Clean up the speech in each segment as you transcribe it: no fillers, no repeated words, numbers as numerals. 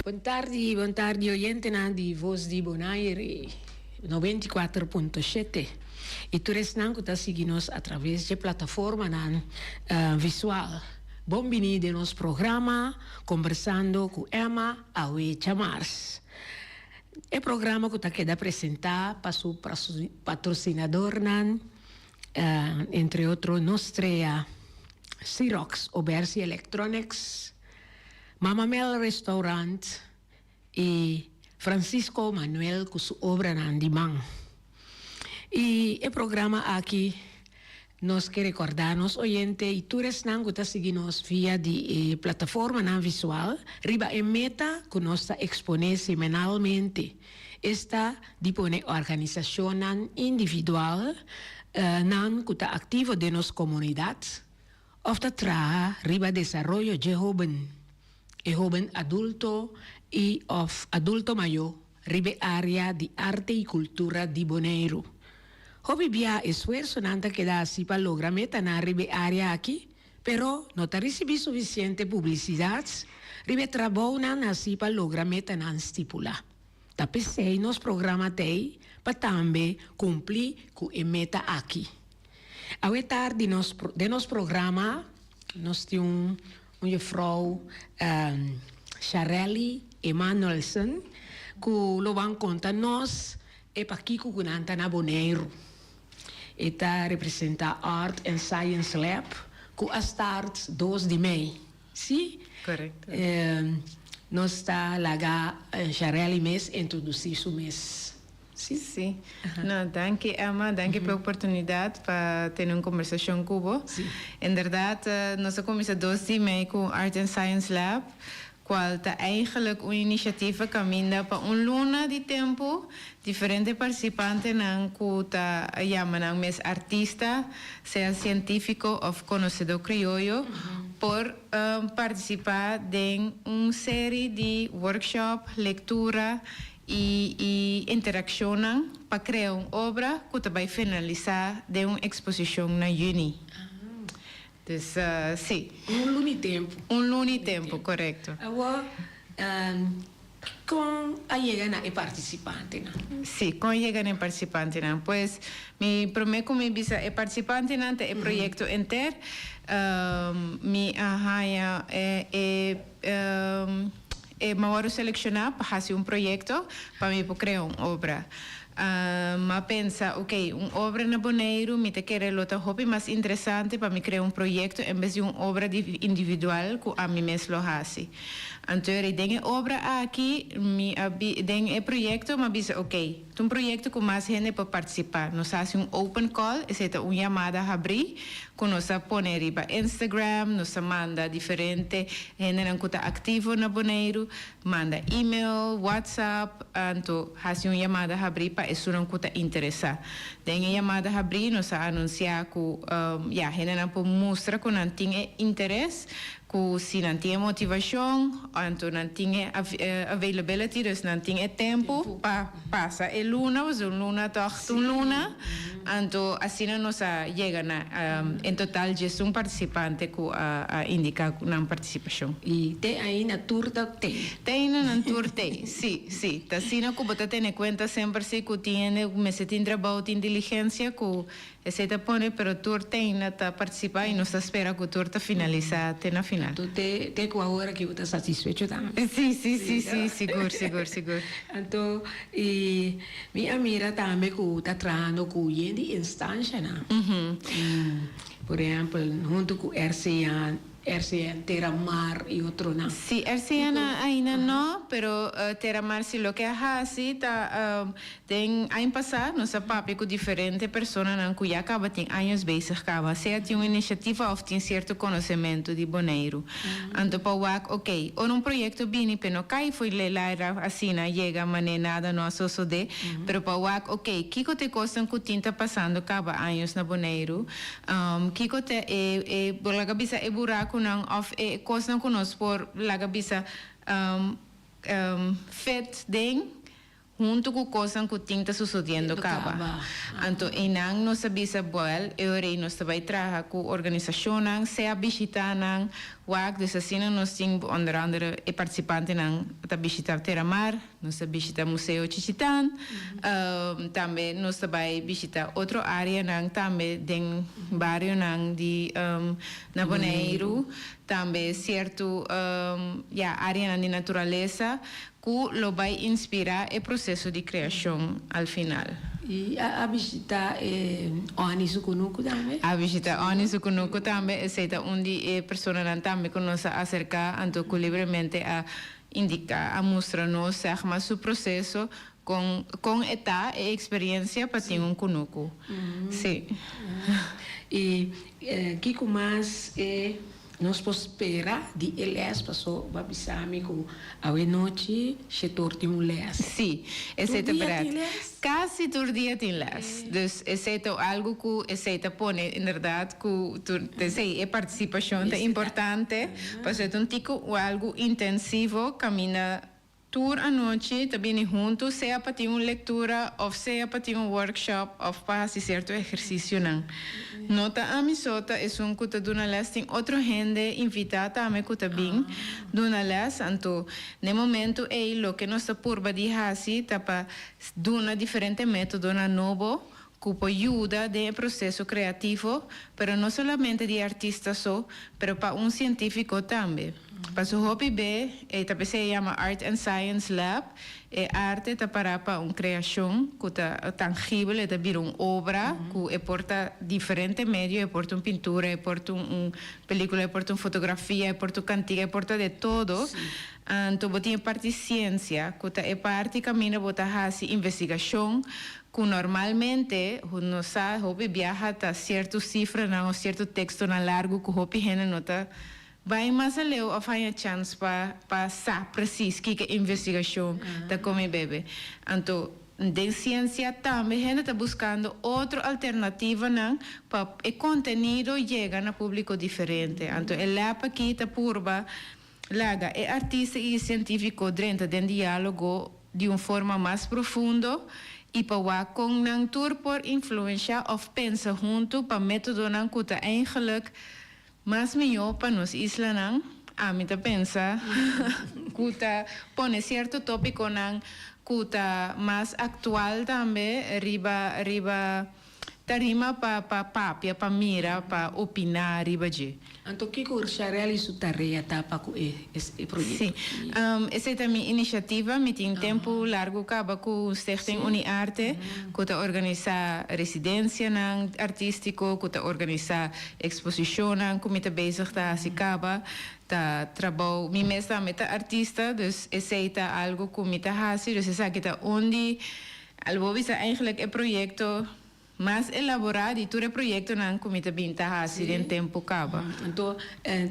Buon tardi oyente na di Voz di Bonaire 94.7 e tu resnan que tá seguindo-nos através de plataforma visual. Bom-vindo de nosso programa conversando com Emma Awe Chamars. O programa que está queda apresentar para o patrocinador entre outros Nostrea, Xerox, Obersi Electronics, Mama Mel Restaurant e Francisco Manuel com sua obra na Andimang. E o programa aqui nos quer recordar nos oyentes e todos que estão seguindo via de plataforma visual, riba em meta que nós está exponer semanalmente. Esta dispone organização individual que está ativo de nossa comunidade, of de trabalha riba desarrollo de joven adulto e of adulto maior, riba área de arte e cultura de Bonaire. Hobby via esfuerzo nanta que da así para lograr meta na ribe área aqui, pero no ta recebi suficiente publicidad, ribe trabalho nan así para lograr meta nan stipula. Ta pensei nos programa tei para também cumprir com a meta aqui. Ao tarde de nos programa, nós temos uma vrouw Charelli Emanuelson, que lo van contar nós e para aqui que nanta na Bonaire. Esta representa Art and Science Lab, que start 2 de maio. Sim? Correto. Nós está lá, Charelli mês, introduzir o mês. Sim? Sim. Não, danke, Emma, danke pela oportunidade para ter uma conversação com você. Em verdade, nós começamos 2 de maio com Art and Science Lab, qual está eigenlijk uma iniciativa caminha para luna de tempo, diferentes participantes não cuta chamam mes artista, seja científico ou conhecedor criollo, por participar de uma série de workshops, leitura e interação para criar uma obra que vai finalizar de uma exposição na Uni. Dus, sim. Tempo. Tempo, correto. Agora, com a chegada e participante, não? Sim, com a chegada e participante, não. Pois, me prometo que visa e participante não é projeto inteiro. Me arranha maior selecionar para fazer projeto para me criar uma obra. Mas pensa, uma obra na Bonaire, me quer outra hobby mais interessante para me criar projeto em vez de uma obra individual que a mim mesmo faço. Então, eu tenho obra aqui, tenho projeto, mas diz, um projeto com mais gente para participar. Nós fazemos open call, é uma chamada a abrir, que nós põe para Instagram, nós manda diferente gente que está ativo na Bonaire, manda e-mail, WhatsApp, então fazemos uma chamada a abrir para isso não está interessado. Tem a chamada a abrir, nós anunciar que a gente não mostra que não tem interesse, que se não tem motivação, então não tem availability, dus não tem tempo para passar a luna, ou luna toch luna, então assim nós chegamos em total de participante que indica na participação. E tem aí na tour da tem? Tem na tour tem, sim. Assim que você tem em conta sempre se que tem um trabalho de inteligência que esse te põe, pero tour tem na participar e nós espera que o tour te finalize até na final. Tu tem com a hora que você está satisfeito também? Sim, seguro. Então, e minha mira também que está trazendo com de instância, né? Por exemplo, junto com RCN Terramar e outro não. Sí, RCN ainda não, pero Terramar si lo que hace tem ano passado nossa papi com diferentes pessoas que já acaba tem anos bezig acaba, seja tem uma iniciativa ou tem certo conhecimento de Bonaire. Então para um projeto bem, pero cai foi lelar assim na chega maneira não associado, pero para que te costam que tinta passando acaba anos na Bonaire, que te por la cabeça buraco não of costam conosco por la cabeça fet ding junto com coisas que tinha sucedendo caba. Então, inang nos avisa boel, eu rei nos vai trabalhar com organização, se a visitar nang, wak, dus assim nós temos onder andere participantes nang, ta visitar Terramar, nós visitar Museu Chichitán, também nós vai visitar outra área nang, também den barrio nang de na Bonaire, também certo área de natureza, que lo vai inspirar o processo de criação ao final. E a visita Oni Sukunuku também? A visita Oni Sukunuku também é onde a pessoa também conosco acerca então livremente a indicar, a mostrar-nos mas o processo com etapa e experiência para ter kunuku. Sim. E que mais nós esperar de eles passou babisami com a noite se torte les. Sim, é verdade. Quase todo dia tem les. Dus é algo que é põe, verdade, que é participação é importante, para ser algo intensivo, caminha tour à noite, também juntos, seja para ter uma leitura, ou seja para ter um workshop, ou para fazer certo exercício. Nota a misota é que está dando les, tem outra gente invitada a me que também dando les, então, no momento, o que nós está por de fazer, está para dar diferente método na novo, que ajuda no processo criativo, mas não somente de artista só, mas para um científico também. Para o hobby B, também se chama Art and Science Lab, arte está para uma criação que está tangível, está vir uma obra que porta diferentes meios, porta uma pintura, porta uma película, porta uma fotografia, porta uma cantiga, porta de todo. Então, tem parte de ciência, que é parte caminho para fazer investigação, que normalmente, nós sabemos, viaja a certa cifra, ou certo texto na largo, que o hobby gente nota. Vai mais além a fazer chance para saber preciso que a investigação da come bebê. Então, de ciência também a gente está buscando outra alternativa para o conteúdo chegar a público diferente. Então, é lá para que está purba, laga é artista e científico dentro de diálogo de uma forma mais profunda e para com um tour por influência ou pensa junto para método não que está eigenlijk mas melhor para nós isla não a mim tá pensa que põe certo tópico não que mais atual também riba tarima para mira para opinar riba de então que curso realiza tarefa para esse projeto sim essa é a minha iniciativa me tem tempo largo acaba com o Stichting Uniarte que tá organizar residência não artístico que tá organizar exposição não que me tá bezig tá assim acaba tá trabalho me mesma meta artista dus esse é algo que me tá fazendo dus essa que tá onde algo bisa eigenlijk é projeto mais elaborado e todo o projeto não como está bem tá em tempo acaba. Então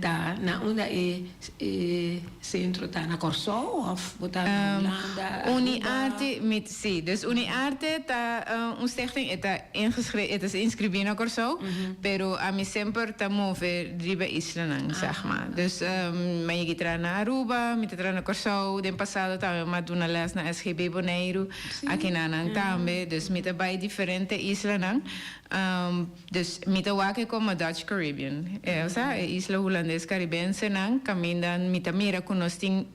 tá na onde é centro tá na Corso ou botar na Holanda. Uniarte met sim, dus Uniarte tá stichting está inscrito na Corso, pero a mim sempre tá mover riba isla não, zeg maar. Dus mas eu entrar na Aruba, me entrar na Corso, den passado também mas dona les na SGB Bonaire, aqui na Nang também, dus me tá vai diferente isla dus mitawake como Dutch Caribbean. Isla holandês caribense nang caminhan mitamira com nós tem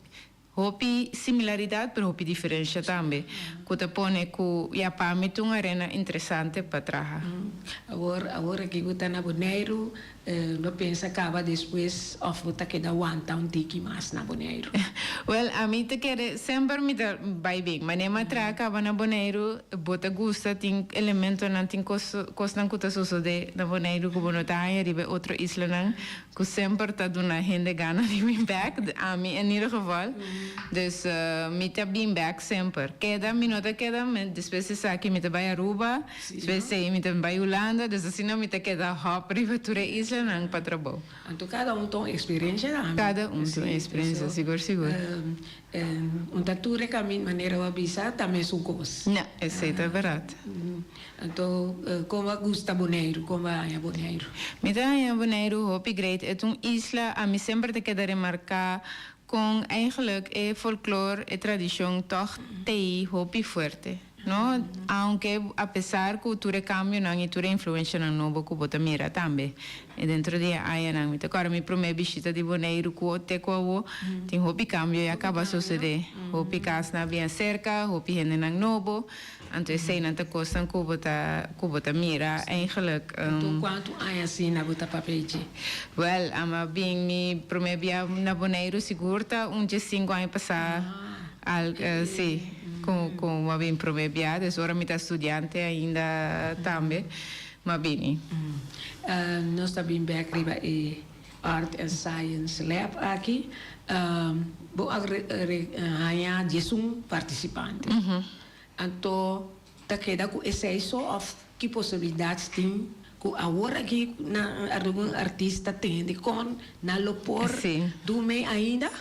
hopi similaridade, pero hopi diferença também. Que pone que já para mim uma arena interessante para trabalhar. Agora que está na Bonaire, não pensa acaba depois of você queda um tiki mais na Bonaire. Well, a mim te quer sempre me vai bem, mas nem matra acaba na Bonaire, bota gusta tem elemento não tem coisa não que sucede na Bonaire que não tá aí ribe outra isla não, que sempre tá dando gente gana de me back, a mim em ieder geval. Dus me tá bem back sempre. Queda minuto queda, depois se sabe me tá vai Aruba, depois se me tá vai Holanda, dus assim não me tá queda hop ribe toda isla não para trabalho. Então cada tem experiência lá. Cada tem experiência, seguro. Tatura caminho maneira de bisa também são coisas. Não, isso é verdade. Então, como gusta Bonaire, como é Bonaire? Me dá a Bonaire, hope great. É uma isla, a mim sempre te queda remarcar con eigenlijk folclore en tradición toch tei hopi fuerte. No, aunque a pesar que tu cambio não e tu influência não novo que bota mira também. E dentro de aí não me tocar mi primeira visita de boneiro que o te ko tem hopi cambio e acaba suceder. Hopi casa na bem cerca, hopi gente não novo. Então sei não te costa que bota mira eigenlijk. Tu quanto aí assim na bota papelete? Well, ama bem mi primeira via na boneiro segura de 5 anos passar. Sim. Com uma bem promebiada, ora me estudante ainda também, mas bem. Nós também bem e Art and Science Lab aqui, vou ganhar 10 participantes. Então, tá queda com esse só of que possibilidades tem que agora aqui na algum artista tem de con na lopor do me ainda.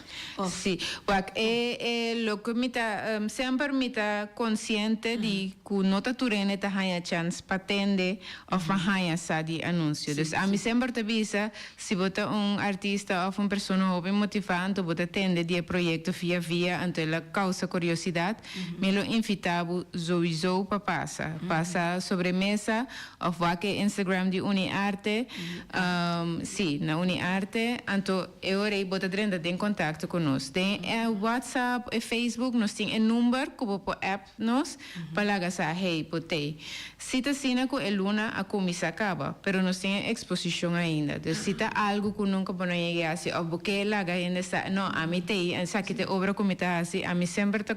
Sim, porque lo que me tá sempre me tá consciente de que não tá turene tá hanya chance patende of hanya sa di anúncio. Dus a mim sempre te visa se bota artista ou pessoa bem motivante bota tende de projeto via ante la causa curiosidade, me lo invitavo sowieso para passa sobremesa of que Instagram di UniArte, sì, na UniArte, anto ora bota drenda in contatto con nos. Tem WhatsApp e Facebook, nos tem numero como po app nos, palaga sa hey potei. Cita sina ko luna a comisa acaba, pero nos tem exposição ainda. Dus cita algo que nunca pode chegar assim, o porque laga ainda sa, no, a mi tei, sa que te obra comita assim, a mi sempre ta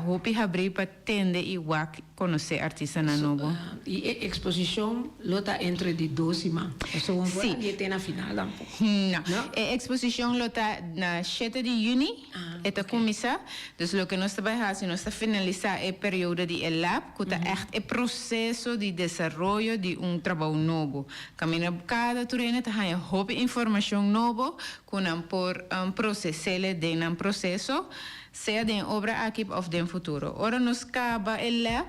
hopi abrir para tende e wak conhecer artista na novo. E exposição lota entre de 12 man. Eso sim. E tem na final tampo. Não. A exposição lota na 7 de junho. Eta começa. Dus lo que nós trabalhamos, nós está finalizar o período de lab, que está echt o processo de desenvolvimento de trabalho novo. Camina cada turene tá há hopi informação novo, com por processar de processo. Seja de obra aqui ou de futuro. Ora nos acaba o lab,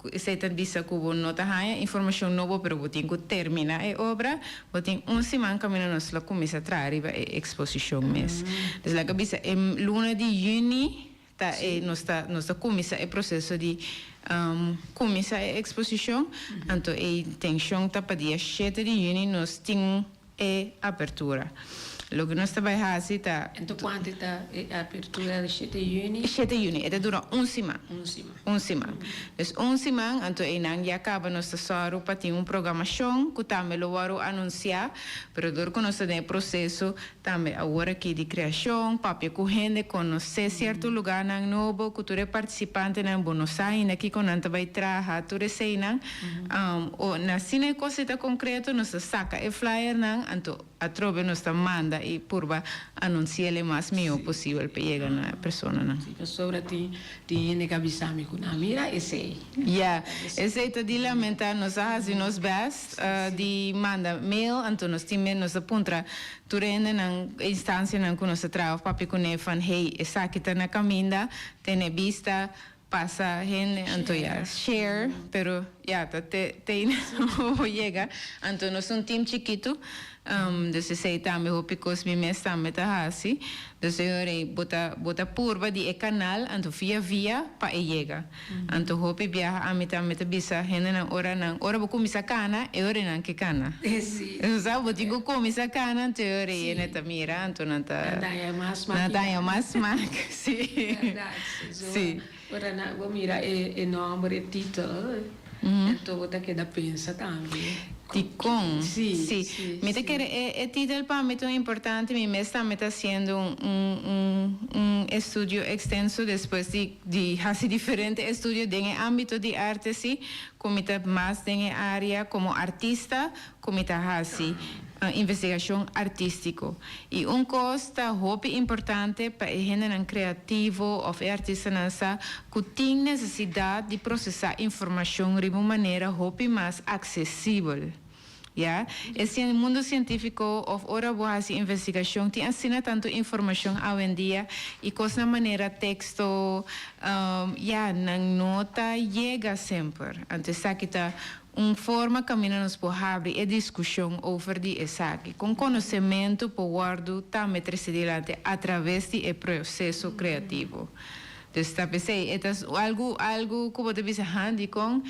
que se diz que não tem informação nova, mas você tem que terminar a obra, você tem semana caminho nos la começa a trazer a exposição mesmo. Então, a cabeça em luna de junho, nós começa o processo de começar a exposição, então a intenção está para dia 7 de junho nós temos a abertura. Lo que nós trabalhamos está... Então, quanto está a abertura de 7 de junho? 7 de junho, это dura semana. Semana. Então, semana, então, já acaba nossa soro para ter programação, que também lo varo anunciar, pero duro que nós temos processo, também agora aqui de criação, papel corrente, conhecer certo lugar na novo, que tu é participante na Buenos Aires, aqui com nanta vai trabalhar, tu sei na, ou na cine coisa concreto, nós saca o flyer na, então, a trove nós manda e purba anunciar o mais melhor possível para chegar na pessoa. Sim, sobre tem que avisar me com a mira esse. Esse é de lamentar nós fazemos nos best de manda mail, então nós temos nos aponta turende na instância na que nós trabalhamos papi com fan hey essa que está na caminda tem vista passa gente então share pero tem chega então nós time chiquito dus sei também o picos me mes também tá assim dus eu bota purba de canal então via para chega então hopi viaja a mim também tá bisa gente na hora vou começar cana e hora não que cana sim eu vou digo começar cana então hora e neta mira então não tá mais sim sim ora na vou mirar e nome e título então vou ter que dar pensa também. Ticón. Sí. Mira que el título para mí es muy importante. Mi mes también está haciendo un estudio extenso después de hacer diferentes estudios en el ámbito de arte, sí, como está más en el área como artista, como está así. Investigação artístico. E costa hobby importante para o gênero criativo ou artista que tem necessidade de processar informação de uma maneira hobby mais acessível. Esse mundo científico ou ora boa investigação tem assina tanto informação hoje em dia e coisa na maneira texto na nota chega sempre. Antes aqui tá forma caminho nos por abrir a discussão over die esaki com conhecimento por guardo também adelante através do processo criativo. Então, pensei, é algo como te disse handi com,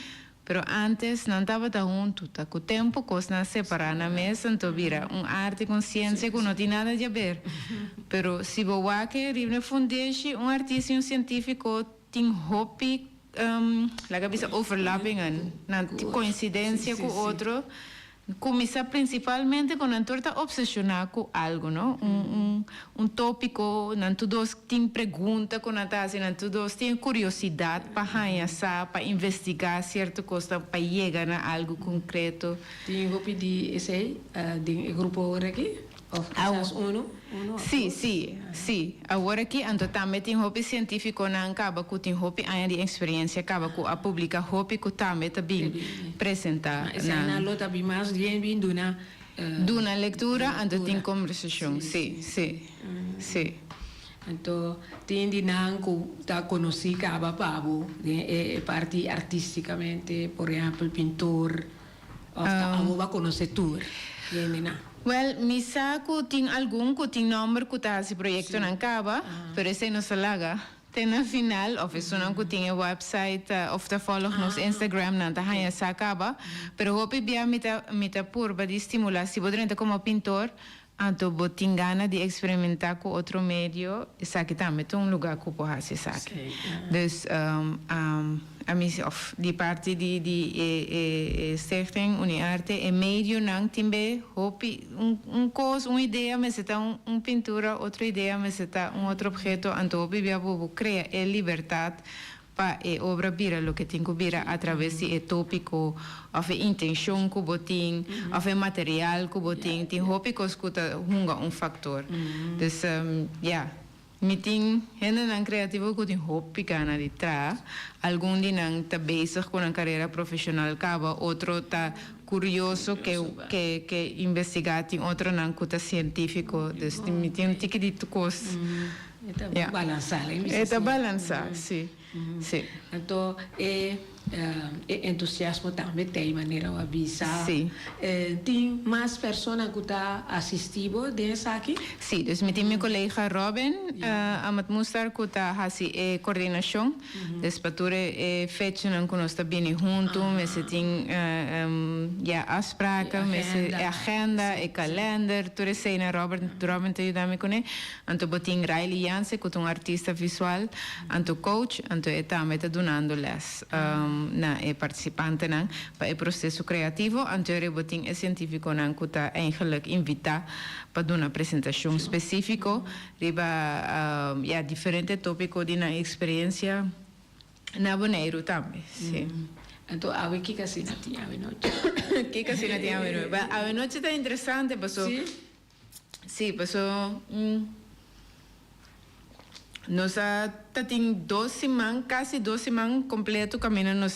pero antes não estava tão junto, tá com o tempo coisa separar na mesa, então vira arte com ciência que não tem nada a ver. Pero se você quer ir na fundeixe, artista e científico tem hobby laga bisa overlappingen, na coincidência com outro, começa principalmente quando a torta obsessionar com algo, não? Tópico, não todos têm pergunta quando está assim, não todos têm curiosidade para conhecer, para investigar certa coisa, para chegar a algo concreto. Tem hobby de esse de grupo aqui? Uno? Sim. Agora aqui, então também tem hobby científico, não acaba com tem hobby de experiência, acaba com a publica hobby que também também apresentar. Essa na lota bem mais bem duna. Duna leitura, então tem conversação. Sim. Então tem de não tá conhecer caba pabo, parte artisticamente, por exemplo, pintor, ou a conhecedor, Well, misa ko ting algum ko ting number ko ta si proyecto ng kaba, pero ese no salaga. Ten na final, of eso nang ko ting website, of ta follow nos Instagram nang ta haya sa kaba, pero hopi biya mita purba di estimular si bodrente como pintor, anto boting gana de experimentar com outro meio, essa aqui também tem lugar que pode ser aqui. Dus a mim de parte de stichting Uniarte é meio não também hopi coisa, uma ideia, mas está pintura, outra ideia, mas está outro objeto, anto hopi bia bobo cria é liberdade para a obra vira o que tem que virar através de tópico, ou a intenção que botem, ou a material que botem, tem tópicos que tá fator. Então, me tem ainda não criativo que tem hobby gana de trás, algum de não tá bezig com a carreira profissional acaba, outro tá curioso que investigar, tem outro não que tá científico, então me tem tique de coisas. É balançar, é balançar, sim. Sim. Então, entusiasmo também tem maneira de avisar. Sim. Tem mais pessoas que estão assistindo dessa aqui? Sim, então me tem meu colega Robin, a mostrar que está fazendo coordenação, depois fecha não que nós está bem junto, mas tem afspraken, mas agenda, calendar, tudo sei na Robin te ajuda com ele. Então botem Riley Jansen, que é artista visual, então coach, então também está donando les. Na participante para o processo criativo, anterior botin é científico que está eigenlijk invitar para dar uma apresentação específica riba diferente tópico de na experiência na Bonaire também. Sim. Então a que assim na tinha a noite. Que assim na tinha a noite. A noite está interessante, passou. Sim, passou. Nós temos 2 semanas, quase 2 semanas completo caminho nós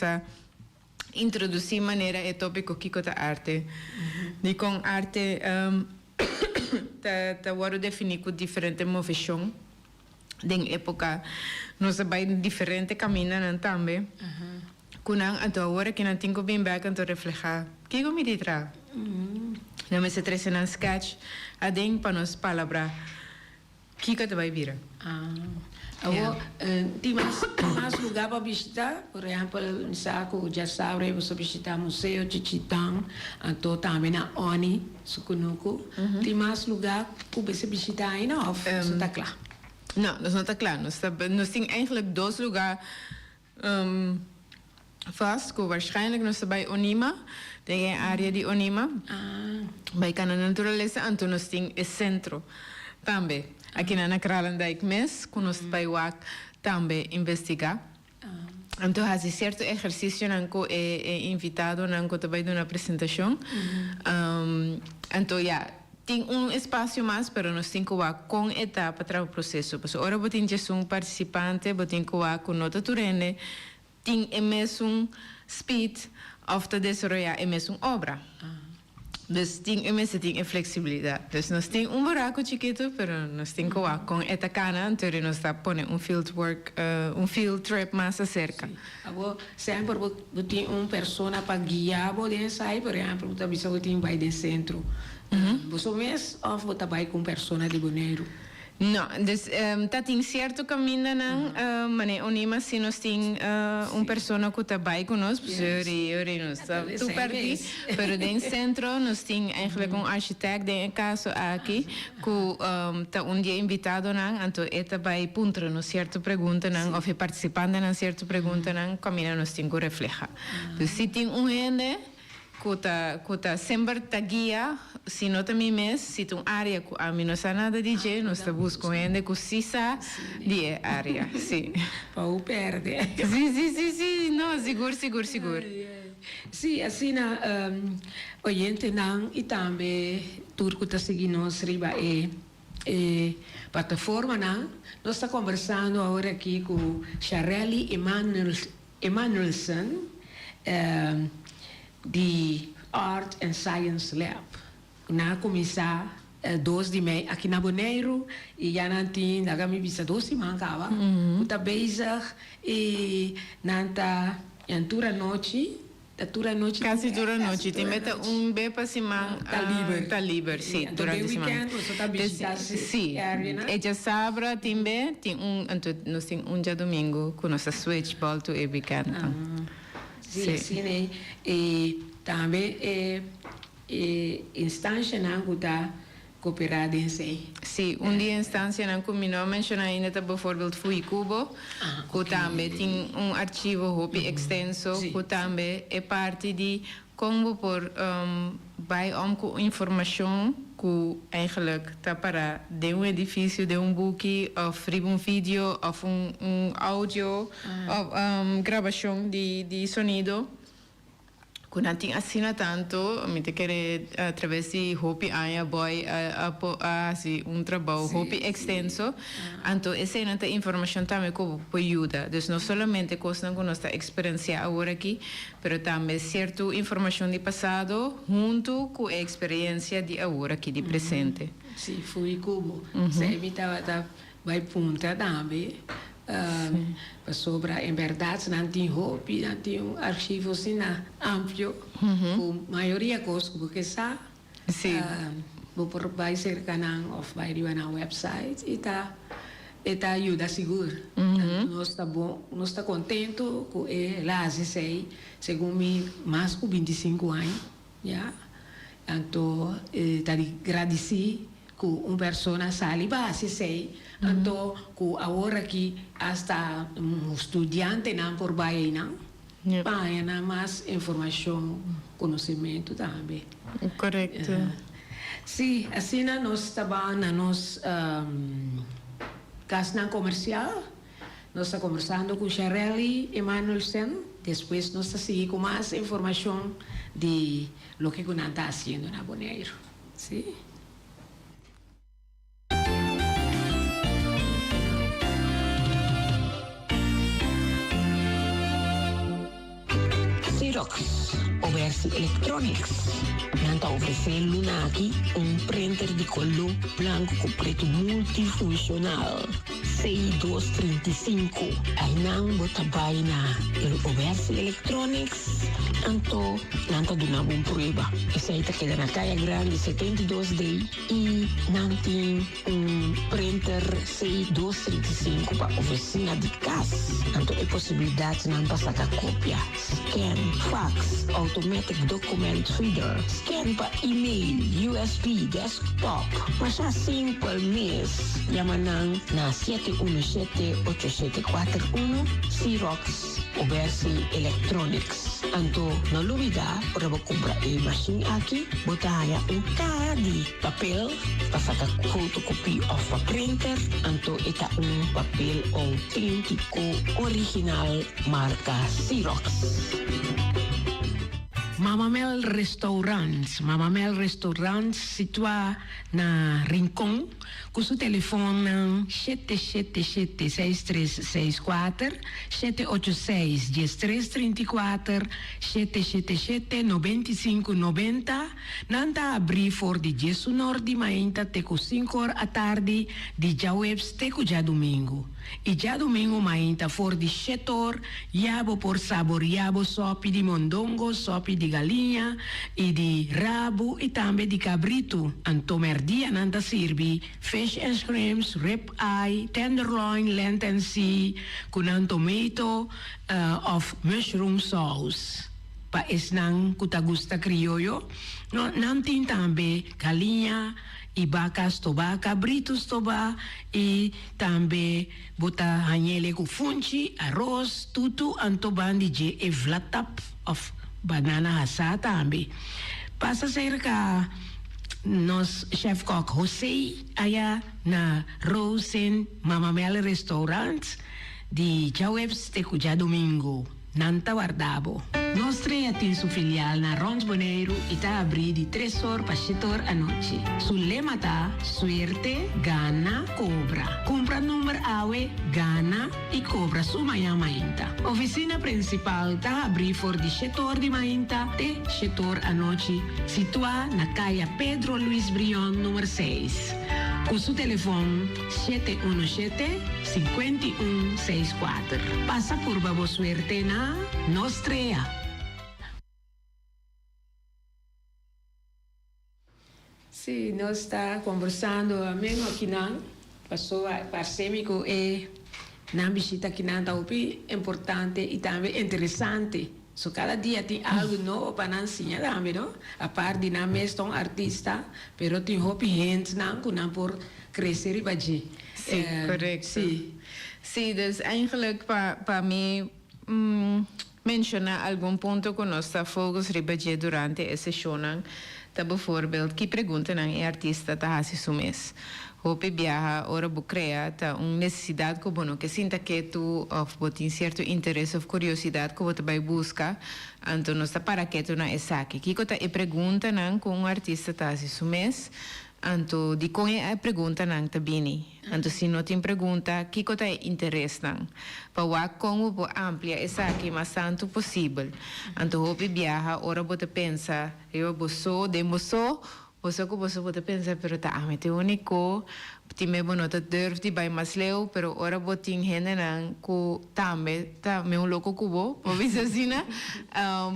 introduzir maneira é tópico que com a arte. E com arte tá agora definir com diferente movição. De época nós vai diferente caminho também. Kunang ato agora que não tenho bem back então reflejar. Que como me ditra? Não me se trece na sketch, adem para nos palavra. Que te vai vir? Tem mais lugar para visitar, por exemplo, em Saco, já sabe, você visitar o Museu de Chitang, então também na ONI, Sukunuku. Tem mais lugar que você visitar aí, não? Isso está claro? Não, dat is niet klaar. Nós temos eigenlijk 2 lugares vast, que waarschijnlijk nós bij Onima, tem a área de Onima, bij a natureza, então nós temos o centro também. Aqui na Kralendijk Mes, que nós vai também investigar. Então, há certo exercício que é invitado, que também dá uma apresentação. Então, tem espaço mais, mas nós temos que com etapa para o processo. Porque agora eu tenho participante, eu tenho que com nota turene, tem mesmo speed of the desenvolver mesmo obra. Dus mensen tienen flexibilidad. Dus nos tienen un buraco chiquito, pero nos tienen con esta cana, entonces nos está pone un field trip más cerca. Agora, sempre tem persona para guiar, pode sair, por exemplo, você bisa que tem vai de centro. Você mesmo ou você vai com persona de Bonaire? No, dus dat in cierto camino nan, mane onima si nos ting persona que está bij con nos, pues ori nos tu parti, pero de centro nos ting eigenlijk un architect de caso aqui, que ta un dia invitado nan, anto eta bij punto no cierto pregunta nan, of participante nan cierto pregunta nan, camina nos ting que refleja. Dus si ting un gente Kuta sempre ta guia, se não também mes, se tu área que a mim não sabe nada de DJ, nós está buscando gente que se sabe de área, sim. Para o perder. Sim, não, seguro. Sim, assim na oyente não e também tudo que está seguindo nós riba plataforma não, nós está conversando agora aqui com Chareli Emanuelson. De Art and Science Lab. Na começar 2 de maio aqui na Bonaire e já não tem, daí me visa 2 semanas acaba. Está bezig e nanta tura noite. Quase toda noite. Tem meta bepa semana. Tá livre, sim, durante a semana. Sim, e já sábado tem nós tem dia domingo com nossa switchball to e weekend. Sim, né? E também instância não está cooperada em si. Sim, dia instância não combinou mencionar ainda bijvoorbeeld Fui Cubo, que também tem arquivo hobby extenso, que também é parte de como por bij com informação que eigenlijk está para de edifício, de boekje, of vídeo, of áudio, of gravação de sonido. Que não tem assina tanto, me te quer através de hobby aya boy assim trabalho hobby extenso, então essa é a informação também como ajuda. Dus não somente coisa que nós está experiencia agora aqui, pero também certa informação de passado junto com a experiência de agora aqui de presente. Sim, fui como se evitava vai punta também. Sobre em verdade não tem hobby, não tem arquivo assim amplo, com maioria coisas porque sabe, por vai ser canal ou vai ir na website e tá ajuda seguro. Nós está bom, nós está contente com lá sei, segundo mim mais de 25 anos, já, então tá agradecer com persona sali base sei, então com agora que hasta estudante não por baia não, baia na mais informação, conhecimento também. Correto. Sim, assim nós estamos na nossa casa comercial, nós estamos conversando com Chareli Emanuelson, depois nós estamos seguindo com mais informação de lo que nós está fazendo na Bonaire. Sim. Xerox, Oversi Electronics. Nanta oferecendo aqui printer de color branco com preto multifuncional. C235. Aí não bota baina. Oversi Electronics. Então, nanta duna bom prova. Essa aí tá queda na caia grande 72D e não tem printer C235 para oficina de casa. Então, é possibilidade não passar a cópia. Scan, fax, automatic document reader, scan para e-mail, USB, desktop. Mas assim, por mês, llaman na 717-8741 Xerox Oversi Electronics. Então, não duvida, para comprar a machine aqui, botar cara de papel, para sacar fotocopy of a printer. Então, está papel autêntico, original, marca Xerox. Mama Mel Restaurants. Mama Mel Restaurants situa na Rincon, com seu telefone 777-6364, 786-1334, 777-9590. Nanta abrir for de Jesus Norte Mainta teco 5 horas à tarde, de já webs teco já domingo. E já domingo Mainta for de 7 horas, yabo por sabor, yabo sopi de mondongo, sopi de galinha, e de rabo, e também de cabrito. Antomerdia nanta sirvi, fish and shrimps, rib eye, tenderloin, lent and sea, kunan tomato of mushroom sauce. Pa isnang kutagusta criollo, no, nantin tambe galinha, e vacas toba, cabritos toba, e também bota hanhele com funchi, arroz, tutu, antoban de e vlatap of banana hasa também. Passa cerca nos chef kok Jose aya na Rosen Mama Mel Restaurant di Jawebs te cuja domingo. Nanta Guardabo. Nostra tem su filial na Rons Boneiro e tá abri de 3 horas para 7 horas à noite. Su lema tá suerte, gana, cobra. Compra número AWE, gana e cobra su manhã mainta. Oficina principal tá abri for de 7 horas de mainta te 7 horas à noite. Situa na caia Pedro Luis Brion, número 6. Com seu telefone 717-5164. Passa por Babo Suerte na Nostrea. Sim, nós está conversando mesmo aqui não. Passou a parcêmico e na visita aqui não tá importante e também interessante. So cada dia tem algo novo para ensinar também, não? A parte de não mesmo artista, pero tem hobby hands não, que não por crescer e bater. Sim, correto. Sim. Sim, dus eigenlijk para mim mencionar algum ponto que nós está focus ribaje durante essa sessão, tá bijvoorbeeld que pergunta ng artista tá hasi sumes. Hope viaja ora bucrea tá necessidade que bono que sinta que tu of botin certo interesse of curiosidade que você vai buscar, então nós tá para que tu na esaki. Que tá e pergunta ng com artista tá hasi sumes. Anto di con a pergunta nang tabini. Anto se não tem pergunta, que coisa é interesse nang? Para como po amplia essa aqui mas tanto possível. Anto hope viaja, ora bota pensa, eu boso, demoso, boso ko boso bota pensa, pero ta amete único, time bonota durf di bay mas leu, pero ora botin hene nang ku tambe, ta me un loco cubo, o visasina,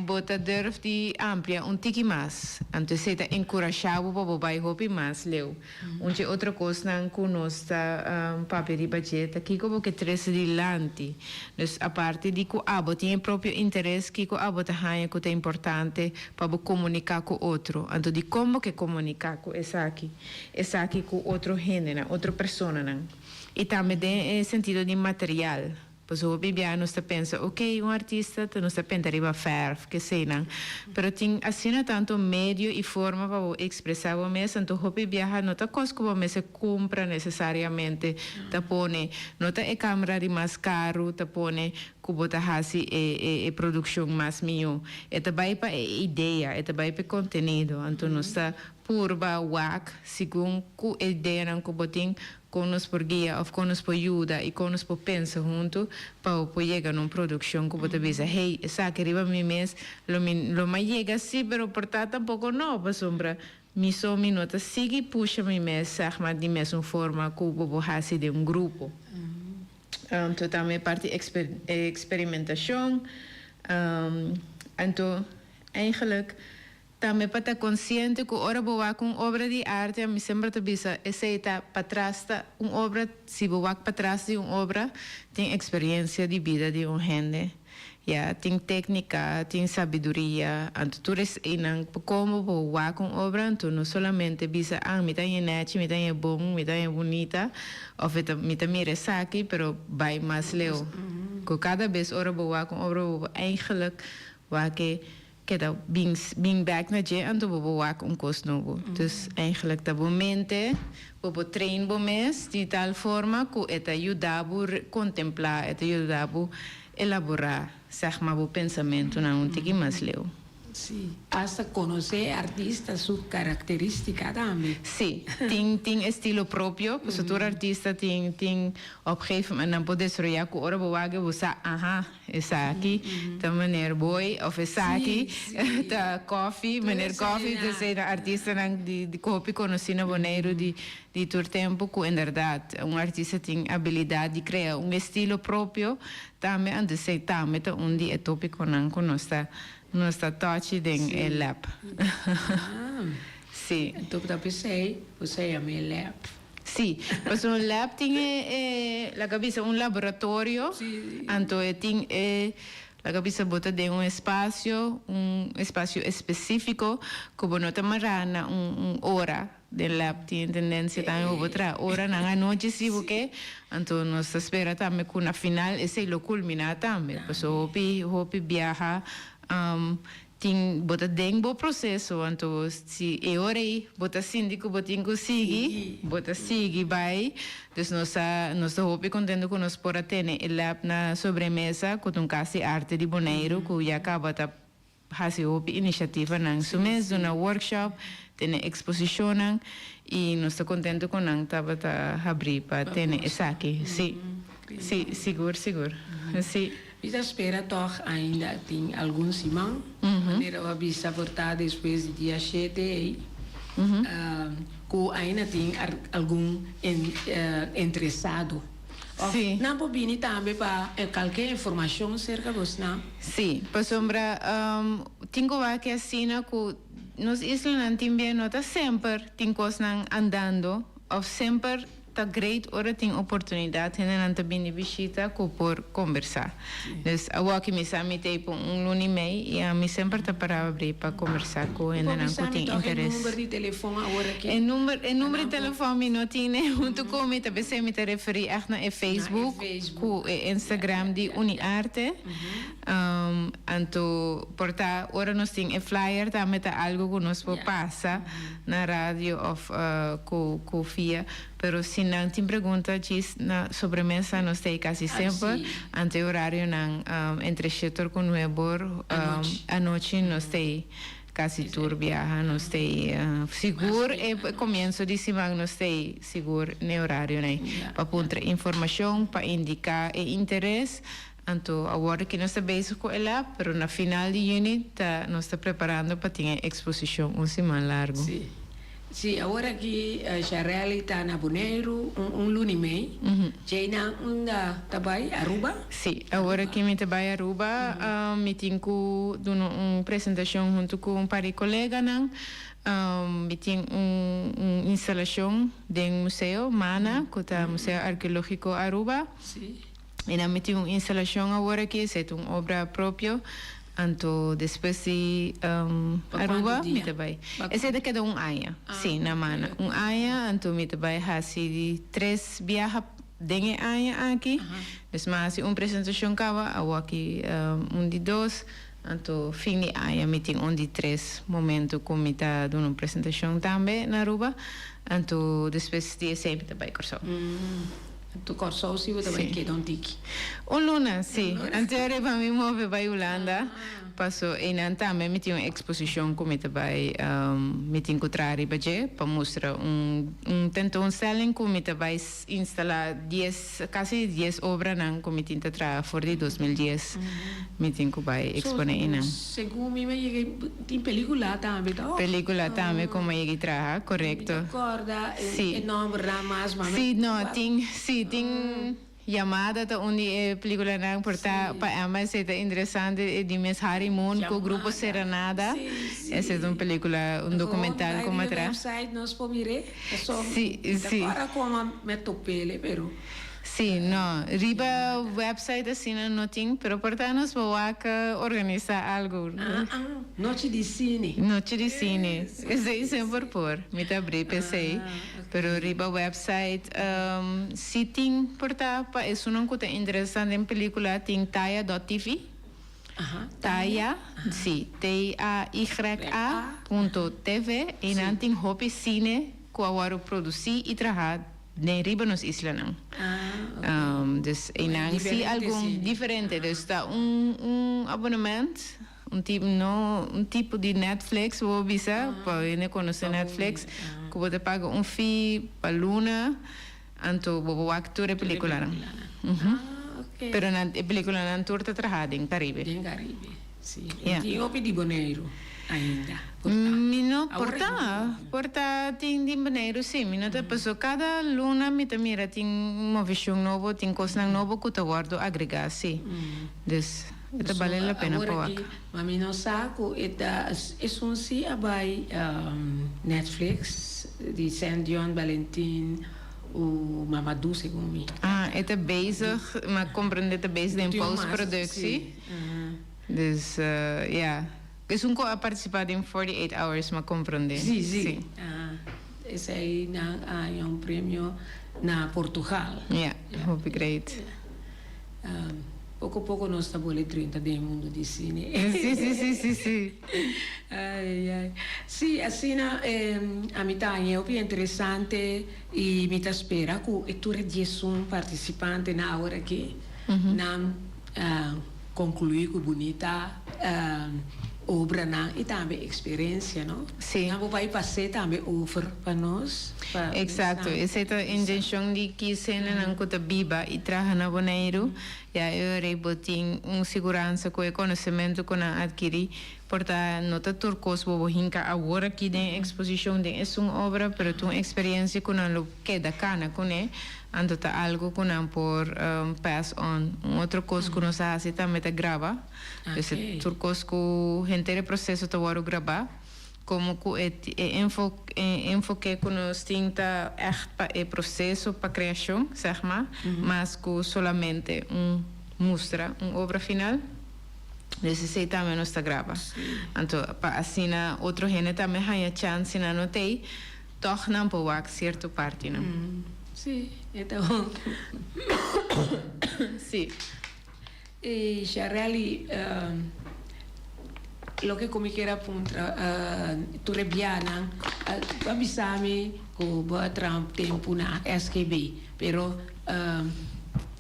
bota durf di amplia tiki mas. Anto se ta encorajado pa bay hopi mas leu. Unche outra coisa nang ku nos ta paperi budget, aqui como que tres dilanti. Dus a parte di ku abo tem próprio interesse que ku abo ta hanha ku ta importante pa bo comunicar com outro. Anto di como que comunicar com essa aqui com outro gênero, outra persona. Não? E também tem sentido de material. Pois o Bíblia nos pensa, ok, artista nos pensa riba verf, que sei não. Pero tem assim tanto meio e forma para expressar o mesmo, então o Bíblia não tá coisa que o mesmo compra necessariamente, tá pone, não tá câmera de mais caro, tá pone que bota hasi produção mais minho. É também para ideia, é também para conteúdo, então nós tá purba wak, segundo a ideia não que botin com nos por guia, ou com nos por ajuda e com nos por pensa junto para chegar numa produção que você diz, hey, essa que arriba mi mês, lo mais chega sim, pero portanto tampouco não, para sombra, mi só minuto sigue puxa mi mês, sabe, mas de mesma forma que o bobo hasi de grupo. Então também parte experimentação, então eigenlijk também para estar consciente que ora boa com obra de arte, a mim sempre te bisa, essa está para trás uma obra, se boa para trás de uma obra, tem experiência de vida de gente, tem técnica, tem sabedoria, então tu resina como boa com obra, então não somente bisa, me tá net, me tá bom, me tá bonita, ou me tá merece aqui, pero vai mais leu. Que cada vez ora boa com obra, eigenlijk, que dat being back na je en toen we waken kost novo. Dus eigenlijk dat momente we train bo mes de tal forma que het ayudaba contemplar, het ayudaba elaborar, zeg maar, bo pensamento na tiki mas leu. Sí, hasta conocer artistas, su característica también. Sí, tiene estilo propio, pues otro artista tiene op een gegeven moment dan puede desarrollar que ahora boage busa, ajá, esa aquí, ta meneer boy of esa aquí, ta coffee, meneer coffee, dus een artista dan die copy conocina boneiro di tur tempo que en verdad un artista tiene habilidad de crear un estilo propio, también antes se también ta un di tópico nan con nuestra touch den el lab. Sí. Então, você llama el lab. Sí, pues un lab tiene la cabeza un laboratorio, entonces tiene la cabeza bota de un espacio específico, como no te marana un hora del lab tiene tendencia también a otra hora en la noche sí porque entonces nos espera también con una final ese lo culmina también, pues hopi viaja bota dengo processo, então se é hora aí, bota síndico, bota sigue, vai, então nossa hopi contendo que nós por ter el lab na sobremesa com um casi arte de boneiro, que já acaba de fazer hopi iniciativa nang sumes, na workshop, tem exposição e nós está contento com nang tava tá abrir para ter essa aqui, sim, seguro, sim. Você espera toch ainda tem algum simão, maneira a bisa voltar depois de dia 7 aí, que ainda tem algum interessado. Sim. Não pode também para qualquer informação cerca de você, não? Sim, para sombra, tenho que assina que nos islas também nota sempre tem coisas andando, ou sempre tá great ora tem oportunidade na também de visita por conversar. Dus agora que me sami tipo luni mei e a mim sempre tá para abrir para conversar com ele não tem interesse. O número de telefone agora aqui. O número de telefone não tem junto com me também se me referir na Facebook, com Instagram de Uniarte. Anto porta ora nós tem flyer também tá algo que nós passa na rádio ou com FIA. Pero se não tem pergunta na sobremesa, nós temos quase sempre ante horário entre setor com o nebor à noite nós temos quase tour viaja, nós temos seguro e começo de semana nós temos seguro no horário, né? Para pôr informação, para indicar interesse. Então, agora que nós estamos com ela, mas na final de junho nós estamos preparando para ter exposição semana largo. Sim. Sim, agora que já realiza na Boneiro luni mei, já não trabalha Aruba? Sim, agora que me trabalha Aruba, me tenho uma apresentação junto com um par de colegas, me tenho uma instalação do museu Mana, que é o Museu Arqueológico Aruba. Sim. E me tenho uma instalação agora que é uma obra própria. Então, depois de Aruba, me trabalho. Esse é daqui de aia, sim, na mana. Aia, então me trabalho assim, 3 viagens dentro da aia aqui. Mas uma apresentação cava, aqui de 2. Então, fim de aia, me tem de 3 momentos como me está dando uma apresentação também na Aruba. Então, depois de sempre trabalho com Tu corso si você vai que don't tiki. Luna, sim. Anterior para mim move para Holanda. Passo em também me tinha uma exposição como vai me tinha encontrar aí para mostrar tentou selling como vai instalar quase 10 obras não como tinha tra for de 2010 me tinha vai exponer aí. Segundo mim tem película também, tá? Película também como ele traga, correto? Acorda, nome Ramas, mas sim, não tem chamada tá onde película não porta para mais é interessante de Miss Harry Moon com o grupo Serenada. Essa é uma película, documental como atrás. Website nós pomire. Sim. Agora como me topele, pero sim, não. Riba website assim não tem, pero porta nós vamos organizar algo. Noite de cine. Noite de cine. Isso é por me tá abrir pensei. Pero riba website se tem porta pa é uma coisa interessante em película tem Taya.tv. Taya, sim, TAYA.tv e não tem hobby cine que agora produzir e trabalhar na riba nos islas não. Dus e não se algo diferente, dus está abonnement um tipo de Netflix, vou bisa, para ele conhecer Netflix, que você paga fee para Luna, então vou actor película. Ok. Pero na película na tour tá trajada em Caribe. Em Caribe, sim. Yeah. E Opi de Boneiro ainda. Mino Agora porta tem de maneiro sim, mino tá passou cada luna me tá mira tem uma visão nova, tem coisa nova que tá guardo agregar sim. Dus ita vale a pena agora para que mami não saco ita é um si abai Netflix de Saint John Valentin o Mamadou segundo ita bezig, maar compreende ita bezig em pós-productie. Dus ja. Es un a participar en 48 hours, me comprende. Sí, sí. Sí. Esse aí é um prêmio na Portugal. Yeah, hope great. Pouco a pouco nós estamos ali 30 do mundo de cine. Sim. Ai. Sim, assim, a mitad é bem interessante e me espera que tu és um participante na hora que não concluir com bonita obra e também experiência, não? Sim. Não vai passar também over para nós. Exato. Essa é a intenção de que cena não conta biba e traga na boneiro. Já eu rebotin segurança com o conhecimento que não adquiri. Portanto, não está turcos bobo hinca agora aqui na exposição de é uma obra, pero tu experiência que não queda cana com ele. Ando tá algo que não por pass on. Outra coisa que nós fazemos também é gravar. Esse turcos que gente de processo tá agora gravar. Como que enfoque que nós tinta echt para o processo para criação, zeg maar, mas que solamente mostra uma obra final. Desse também nós está grava. Então, para assim outro gente também tem chance na notei, toch não pode certa parte, não? Sim, então. Sim. E já reali lo que como que era punta tu rebiana avisame ko ba tramp tempo na SKB pero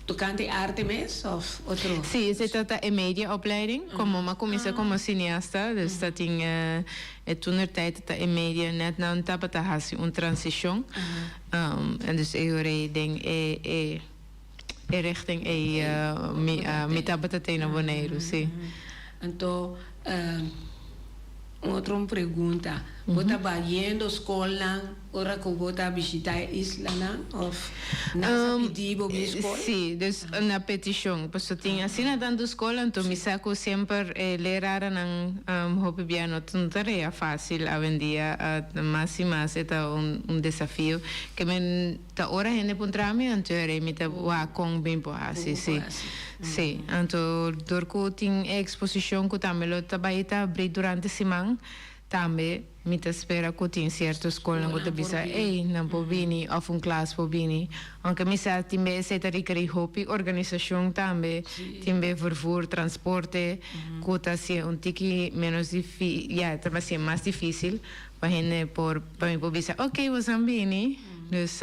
tu cante arte mes of outro Sim, se trata de mediaopleiding, como uma comissão como cineasta, dus dat in toen er tijd dat in media net na een tapa ta hasi een transition, en dus eu denk richting metaba tena boneiro, sim. Então outra pergunta, você está indo à escola, ora que você está visitar a isla, não? Ou não pediu para escola? Sim, dus na petição, porque tinha assim na dando escola, então me saco sempre lerar nang hobby piano, não tarefa fácil a vendia, mas e mais é desafio que me tá hora gente puntrame, então me tá wa com bem por assim, sim. Sim, então dorco tem exposição que também lo trabalha abrir durante a semana, também me espera que tem certa escola que te bisa, não pode vir, ou classe pode vir, aunque me sabe também se requer hobby, organização também, também vervoer, transporte, que tá assim tique menos difícil, também assim mais difícil, para gente para mim pode bisa, ok, você vir. Dus,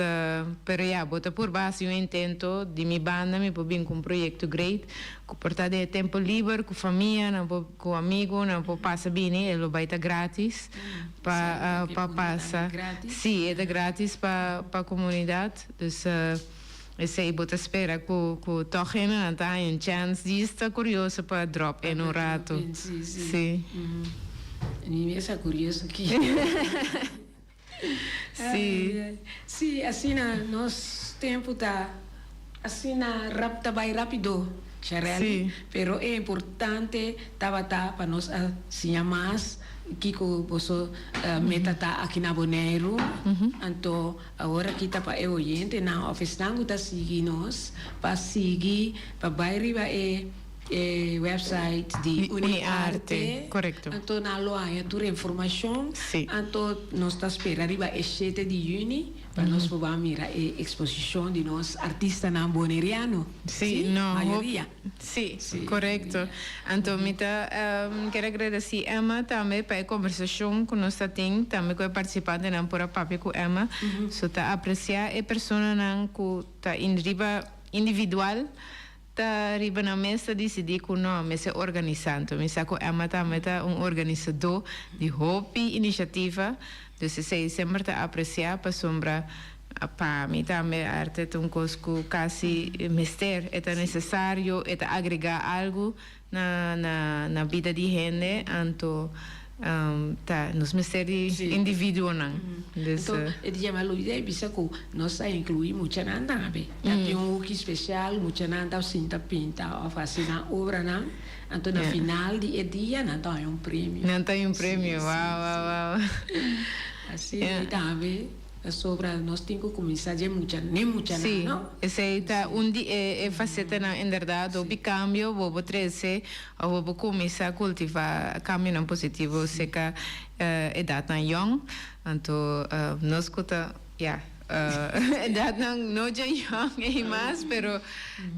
pero ja, bota por base eu intento de minha banda, me pode vir com projeto great, que portar de tempo livre com família, não com amigo, não pode passar bem, ele vai estar grátis para passar. Sim, é grátis para a comunidade. Dus, esse aí bota espera que toch não tá em chance de estar curioso para drop em um rato. Sim. Ninguém está curioso aqui. Sim, assim nosso tempo tá assim tá bem rápido, Charely. Pero é importante para nós assim mais que você meta tá aqui na Boneiro, então agora aqui tá para eu oyente na oficina tá seguir nós, para seguir para bairro website de UniArte. Correcto. Então, na loja, toda a informação. Então, nós estamos esperando para 7 de junho, para nós podermos mirar a exposição de nós artistas bonerianos. Sim, não. Maioria. Sim, correto. Então, quero agradecer a Emma também pela conversação que nós temos, também com a participante não por a papo com Emma. Só tá apreciar a pessoa que está individual, ta riba na mesa decidi que não, me se organizando, me saco amata organizador de hobby iniciativa, dus se sempre te apreciar para sombra para mim também a arte é cosco quase mister, é necessário, é agregar algo na vida de gente, então nos mistérios indivíduos não. Então, ele chama Luísa bisa que nós incluir muita nada, bem. Tem que especial, muita nada, sinta pinta, ou fazer na obra não. Então, no final de dia, não tem prêmio. Não tem prêmio, uau. Assim, também. Sobre nós temos que começar a muita sim, não? Essa é faceta na verdade, o cambio, vou trazer, vou começar a cultivar caminho não positivo, se que idade na young, então nós escuta, idade não já young é mais, pero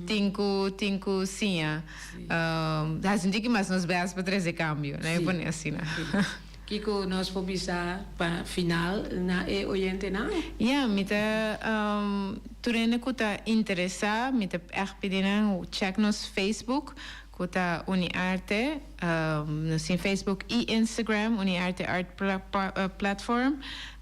tenho sim, a gente que mais nos vemos para trazer cambio, né? É bom assim, né? Kiko nós podemos para final na oyente não? Me tá turene que tá interessado, me tá pedindo check nos Facebook, que tá Uniarte, no Facebook e Instagram, Uniarte Art Platform.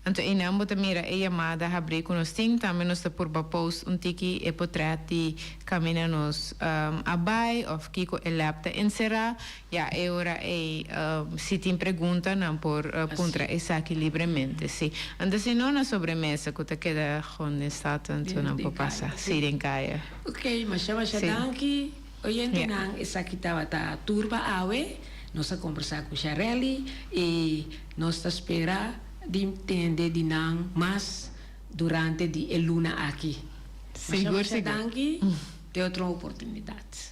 Então, em ambos mira a chamada abrir com nós tem também nós tá por post tiki e portrait caminha nos abai of Kiko elapta encerrar já é hora se tem pergunta não por puntra saque livremente sim então se não na sobremesa que tá queda onde está então não pode passar sim em caia mas chama danke oyente nang essa que tava turba awe nós a conversar com Charelli e nós tá espera de entender de não mas durante a luna aqui. Seguro. Danke, de outra oportunidade.